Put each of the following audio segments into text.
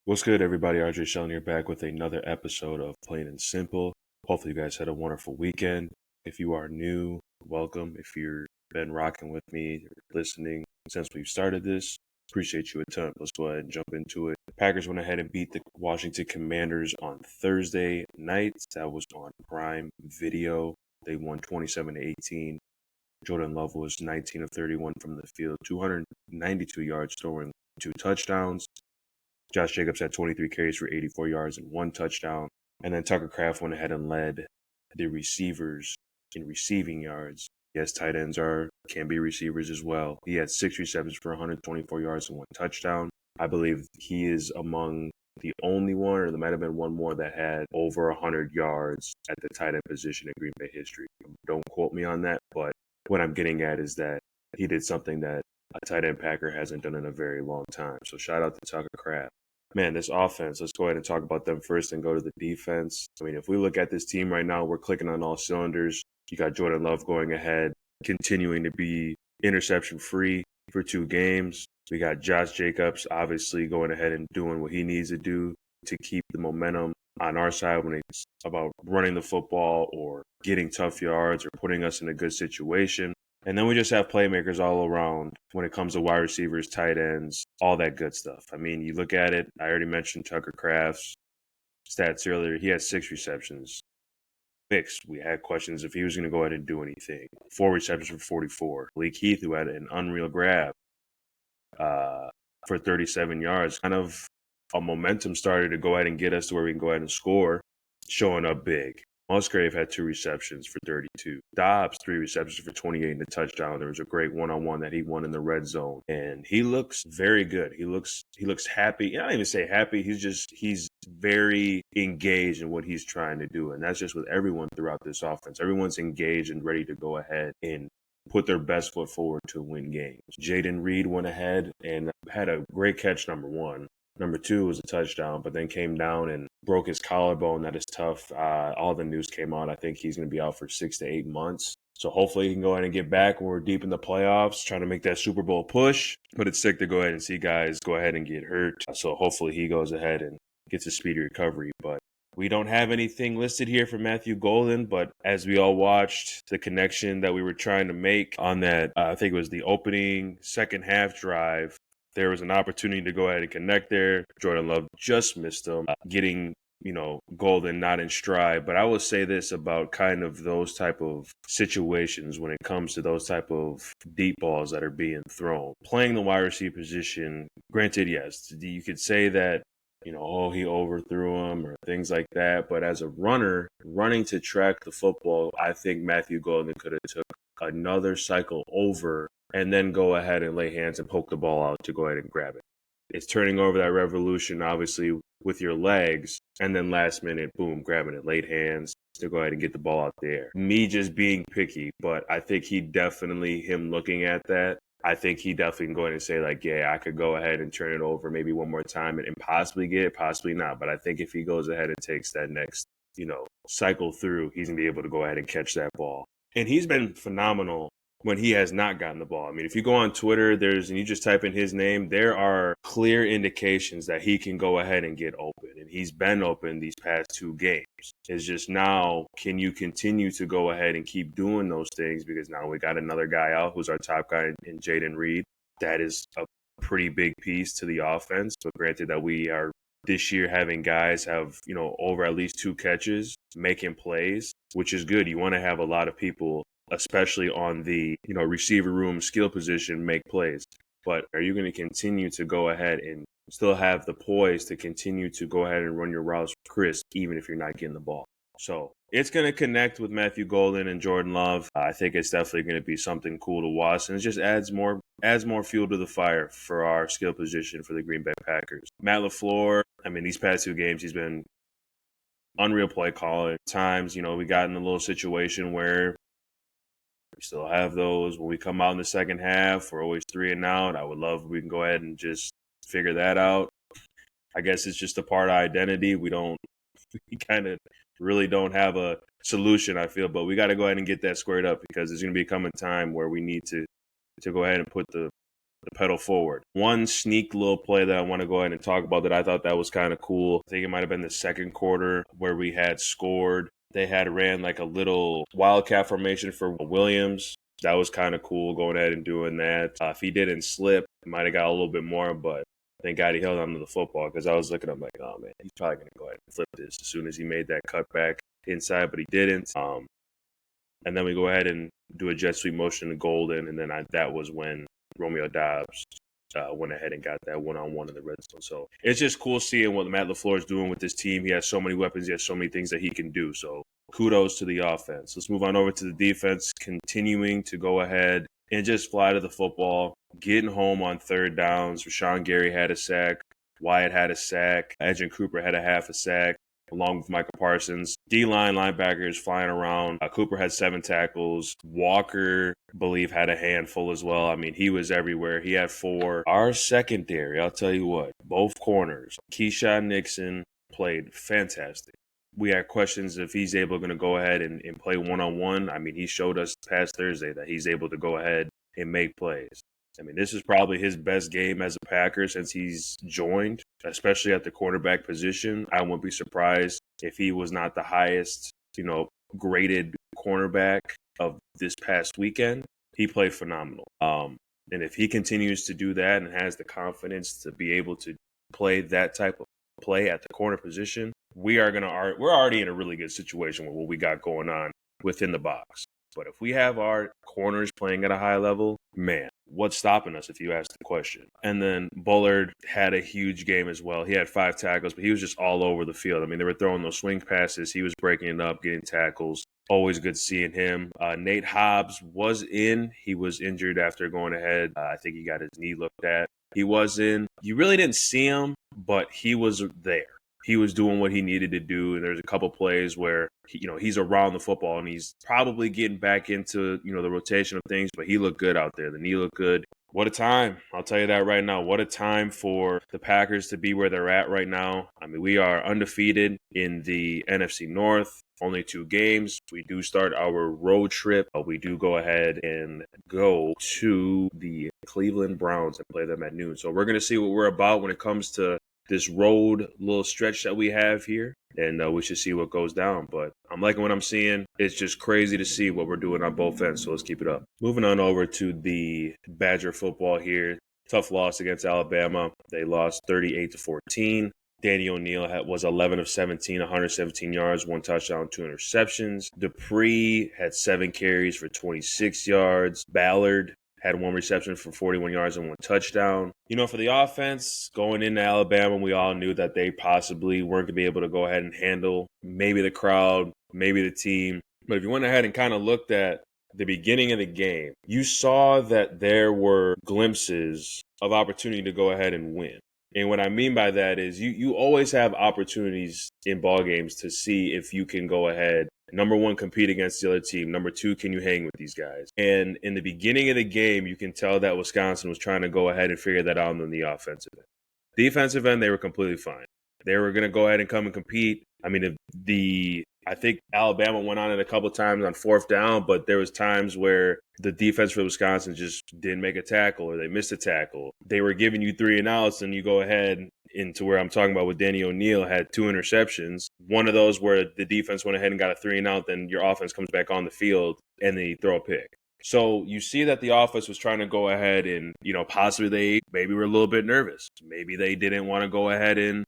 What's good, everybody? Shelton here back with another episode of Plain and Simple. Hopefully, you guys had a wonderful weekend. If you are new, welcome. If you've been rocking with me or listening since we've started this, appreciate you a ton. Let's go ahead and jump into it. The Packers went ahead and beat the Washington Commanders on Thursday night. That was on Prime Video. They won 27-18. Jordan Love was 19 of 31 from the field, 292 yards, throwing 2 touchdowns. Josh Jacobs had 23 carries for 84 yards and 1 touchdown. And then Tucker Kraft went ahead and led the receivers in receiving yards. Yes, tight ends can be receivers as well. He had 6 receptions for 124 yards and 1 touchdown. I believe he is among the only one, or there might have been one more, that had over 100 yards at the tight end position in Green Bay history. Don't quote me on that, but what I'm getting at is that he did something that a tight end Packer hasn't done in a very long time. So shout out to Tucker Kraft. Man, this offense, let's go ahead and talk about them first and go to the defense. I mean, if we look at this team right now, we're clicking on all cylinders. You got Jordan Love going ahead, continuing to be interception-free for 2 games. We got Josh Jacobs obviously going ahead and doing what he needs to do to keep the momentum on our side when it's about running the football or getting tough yards or putting us in a good situation. And then we just have playmakers all around when it comes to wide receivers, tight ends, all that good stuff. I mean, you look at it, I already mentioned Tucker Kraft's stats earlier. He had 6 receptions. Mixed. We had questions if he was going to go ahead and do anything. 4 receptions for 44. Malik Heath, who had an unreal grab for 37 yards. Kind of a momentum started to go ahead and get us to where we can go ahead and score, showing up big. Musgrave had 2 receptions for 32. Dobbs, 3 receptions for 28 and a touchdown. There was a great one-on-one that he won in the red zone. And he looks very good. He looks happy. I don't even say happy. He's very engaged in what he's trying to do. And that's just with everyone throughout this offense. Everyone's engaged and ready to go ahead and put their best foot forward to win games. Jaden Reed went ahead and had a great catch, number 1. Number 2 was a touchdown, but then came down and broke his collarbone. That is tough. All the news came out. I think he's going to be out for 6 to 8 months. So hopefully he can go ahead and get back when we're deep in the playoffs, trying to make that Super Bowl push. But it's sick to go ahead and see guys go ahead and get hurt. So hopefully he goes ahead and gets a speedy recovery. But we don't have anything listed here for Matthew Golden, but as we all watched the connection that we were trying to make on that, I think it was the opening second half drive, there was an opportunity to go ahead and connect there. Jordan Love just missed him, getting, Golden not in stride. But I will say this about kind of those type of situations when it comes to those type of deep balls that are being thrown. Playing the wide receiver position, granted, yes, you could say that, he overthrew him or things like that. But as a runner, running to track the football, I think Matthew Golden could have took another cycle over and then go ahead and lay hands and poke the ball out to go ahead and grab it. It's turning over that revolution, obviously, with your legs, and then last minute, boom, grabbing it, laid hands to go ahead and get the ball out there. Me just being picky, but I think him looking at that, I think he definitely can go ahead and say, like, yeah, I could go ahead and turn it over maybe one more time and possibly get it, possibly not. But I think if he goes ahead and takes that next, cycle through, he's going to be able to go ahead and catch that ball. And he's been phenomenal when he has not gotten the ball. I mean, if you go on Twitter, and you just type in his name, there are clear indications that he can go ahead and get open. And he's been open these past 2 games. It's just now, can you continue to go ahead and keep doing those things? Because now we got another guy out who's our top guy in Jaden Reed. That is a pretty big piece to the offense. But granted that we are this year having guys have, over at least 2 catches, making plays, which is good. You want to have a lot of people, especially on the, receiver room skill position, make plays. But are you going to continue to go ahead and still have the poise to continue to go ahead and run your routes crisp, even if you're not getting the ball? So it's going to connect with Matthew Golden and Jordan Love. I think it's definitely going to be something cool to watch, and it just adds more fuel to the fire for our skill position for the Green Bay Packers. Matt LaFleur, I mean, these past 2 games, he's been unreal play calling. At times, we got in a little situation where we still have those. When we come out in the second half, we're always 3 and out. I would love if we can go ahead and just figure that out. I guess it's just a part of identity. We kind of really don't have a solution, I feel, but we got to go ahead and get that squared up because there's going to be coming time where we need to go ahead and put the the pedal forward. One sneak little play that I want to go ahead and talk about that I thought that was kind of cool. I think it might have been the second quarter where we had scored. They had ran like a little wildcat formation for Williams. That was kind of cool going ahead and doing that. If he didn't slip, he might have got a little bit more, but thank God he held on to the football because I was looking up like, oh man, he's probably going to go ahead and flip this as soon as he made that cut back inside, but he didn't. And then we go ahead and do a jet sweep motion to Golden, and then that was when Romeo Dobbs went ahead and got that one-on-one in the red zone. So it's just cool seeing what Matt LaFleur is doing with this team. He has so many weapons. He has so many things that he can do. So kudos to the offense. Let's move on over to the defense, continuing to go ahead and just fly to the football, getting home on third downs. Rashawn Gary had a sack. Wyatt had a sack. Edgin Cooper had a half a sack, along with Michael Parsons. D-line linebackers flying around. Cooper had 7 tackles. Walker, I believe, had a handful as well. I mean, he was everywhere. He had 4. Our secondary, I'll tell you what, both corners. Keyshawn Nixon played fantastic. We had questions if he's able to go ahead and play one-on-one. I mean, he showed us past Thursday that he's able to go ahead and make plays. I mean, this is probably his best game as a Packer since he's joined, especially at the quarterback position. I wouldn't be surprised if he was not the highest, graded cornerback of this past weekend. He played phenomenal. And if he continues to do that and has the confidence to be able to play that type of play at the corner position, we're already in a really good situation with what we got going on within the box. But if we have our corners playing at a high level, man, what's stopping us, if you ask the question? And then Bullard had a huge game as well. He had 5 tackles, but he was just all over the field. I mean, they were throwing those swing passes. He was breaking it up, getting tackles. Always good seeing him. Nate Hobbs was in. He was injured after going ahead. I think he got his knee looked at. He was in. You really didn't see him, but he was there. He was doing what he needed to do, and there's a couple plays where he's around the football and he's probably getting back into the rotation of things, but he looked good out there. The knee looked good. What a time. I'll tell you that right now. What a time for the Packers to be where they're at right now. I mean, we are undefeated in the NFC North. Only 2 games. We do start our road trip. We do go ahead and go to the Cleveland Browns and play them at noon. So we're going to see what we're about when it comes to this road little stretch that we have here, and we should see what goes down. But I'm liking what I'm seeing. It's just crazy to see what we're doing on both ends, so let's keep it up. Moving on over to the Badger football here. Tough loss against Alabama. They lost 38-14. Danny O'Neal was 11 of 17, 117 yards, 1 touchdown, 2 interceptions. Dupree had 7 carries for 26 yards. Ballard had 1 reception for 41 yards and 1 touchdown. For the offense, going into Alabama, we all knew that they possibly weren't going to be able to go ahead and handle maybe the crowd, maybe the team. But if you went ahead and kind of looked at the beginning of the game, you saw that there were glimpses of opportunity to go ahead and win. And what I mean by that is you always have opportunities in ball games to see if you can go ahead, number 1, compete against the other team. Number 2, can you hang with these guys? And in the beginning of the game, you can tell that Wisconsin was trying to go ahead and figure that out on the offensive end. Defensive end, they were completely fine. They were going to go ahead and come and compete. I mean, I think Alabama went on it a couple times on 4th down, but there was times where the defense for Wisconsin just didn't make a tackle or they missed a tackle. They were giving you 3 and outs, and you go ahead into where I'm talking about with Danny O'Neal had 2 interceptions. One of those where the defense went ahead and got a 3 and out, then your offense comes back on the field and they throw a pick. So you see that the offense was trying to go ahead and, possibly they maybe were a little bit nervous. Maybe they didn't want to go ahead and,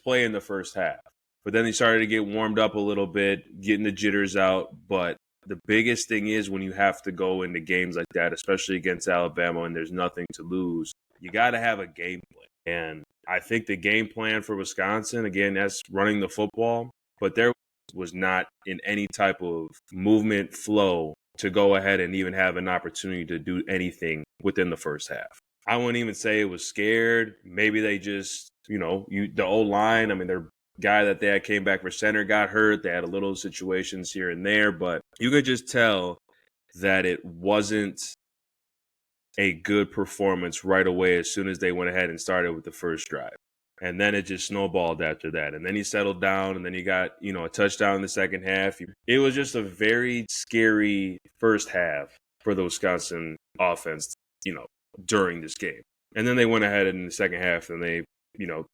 play in the first half. But then they started to get warmed up a little bit, getting the jitters out. But the biggest thing is when you have to go into games like that, especially against Alabama and there's nothing to lose, you got to have a game plan. And I think the game plan for Wisconsin, again, that's running the football. But there was not in any type of movement flow to go ahead and even have an opportunity to do anything within the first half. I wouldn't even say it was scared. Maybe they just, the O-line, I mean, their guy that they had came back for center got hurt. They had a little situations here and there, but you could just tell that it wasn't a good performance right away as soon as they went ahead and started with the first drive. And then it just snowballed after that. And then he settled down, and then he got, a touchdown in the second half. It was just a very scary first half for the Wisconsin offense. during this game. And then they went ahead in the second half and they,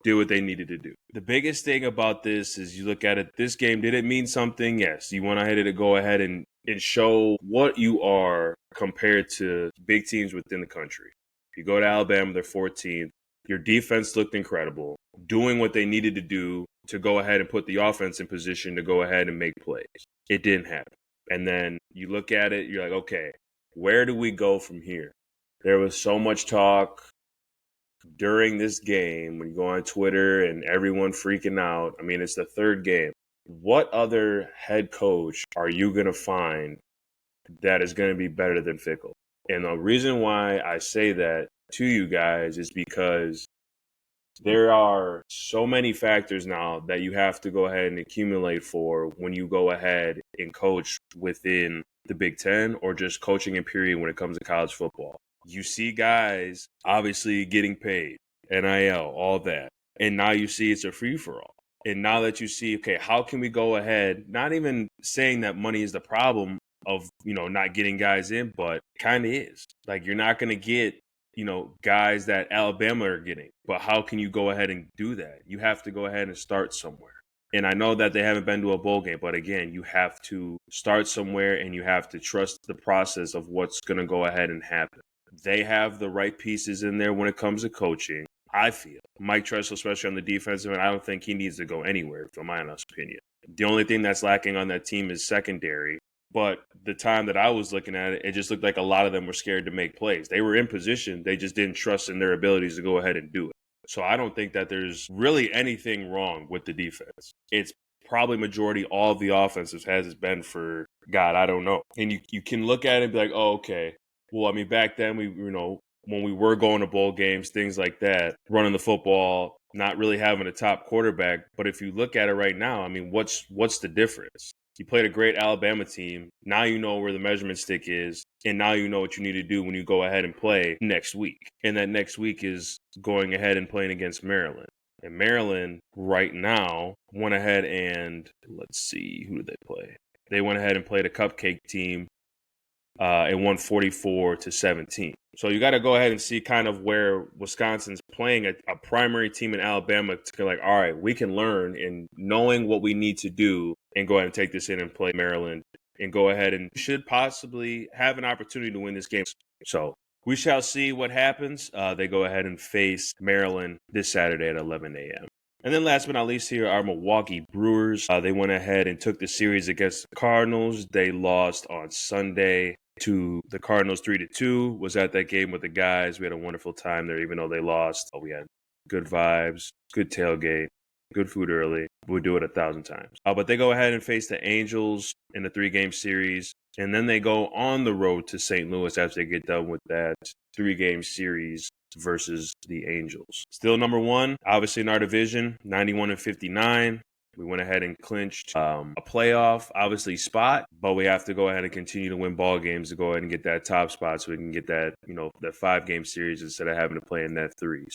did what they needed to do. The biggest thing about this is you look at it, this game, did it mean something? Yes. You went ahead to go ahead and show what you are compared to big teams within the country. If you go to Alabama, they're 14th. Your defense looked incredible, doing what they needed to do to go ahead and put the offense in position to go ahead and make plays. It didn't happen. And then you look at it, you're like, okay, where do we go from here? There was so much talk during this game when you go on Twitter and everyone freaking out. I mean, it's the third game. What other head coach are you going to find that is going to be better than Fickle? And the reason why I say that to you guys is because there are so many factors now that you have to go ahead and accumulate for when you go ahead and coach within the Big Ten or just coaching in period when it comes to college football. You see guys obviously getting paid, NIL, all that. And now you see it's a free-for-all. And now that you see, okay, how can we go ahead, not even saying that money is the problem of, not getting guys in, but kind of is. Like, you're not going to get, guys that Alabama are getting. But how can you go ahead and do that? You have to go ahead and start somewhere. And I know that they haven't been to a bowl game, but again, you have to start somewhere and you have to trust the process of what's going to go ahead and happen. They have the right pieces in there when it comes to coaching. I feel Mike Tressel, especially on the defensive end, I don't think he needs to go anywhere, from my honest opinion. The only thing that's lacking on that team is secondary. But the time that I was looking at it, it just looked like a lot of them were scared to make plays. They were in position. They just didn't trust in their abilities to go ahead and do it. So I don't think that there's really anything wrong with the defense. It's probably majority all of the offenses has been for, God, I don't know. And you can look at it and be like, oh, okay. Well, I mean, back then, when we were going to bowl games, things like that, running the football, not really having a top quarterback. But if you look at it right now, I mean, what's the difference? You played a great Alabama team. Now you know where the measurement stick is, and now you know what you need to do when you go ahead and play next week. And that next week is going ahead and playing against Maryland. And Maryland right now went ahead and, let's see, who did they play? They went ahead and played a cupcake team and won 44-17. So you got to go ahead and see kind of where Wisconsin's playing a primary team in Alabama to be like, all right, we can learn in knowing what we need to do and go ahead and take this in and play Maryland and go ahead and should possibly have an opportunity to win this game. So we shall see what happens. They go ahead and face Maryland this Saturday at 11 a.m. And then last but not least here, our Milwaukee Brewers. They went ahead and took the series against the Cardinals. They lost on Sunday to the Cardinals 3-2. Was at that game with the guys. We had a wonderful time there, even though they lost. We had good vibes, good tailgate, good food early. We'll do it 1,000 times. But they go ahead and face the Angels in the 3-game series. And then they go on the road to St. Louis after they get done with that 3-game series versus the Angels. Still number one, obviously in our division, 91-59. We went ahead and clinched a playoff, obviously, spot, but we have to go ahead and continue to win ball games to go ahead and get that top spot so we can get that, that 5-game series instead of having to play in that 3s.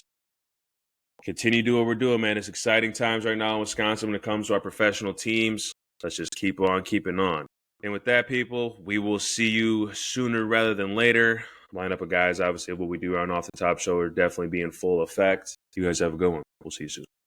Continue to do what we're doing, man. It's exciting times right now in Wisconsin when it comes to our professional teams. Let's just keep on keeping on. And with that, people, we will see you sooner rather than later. Lineup of guys, obviously, what we do on Off the Top show are definitely be in full effect. You guys have a good one. We'll see you soon.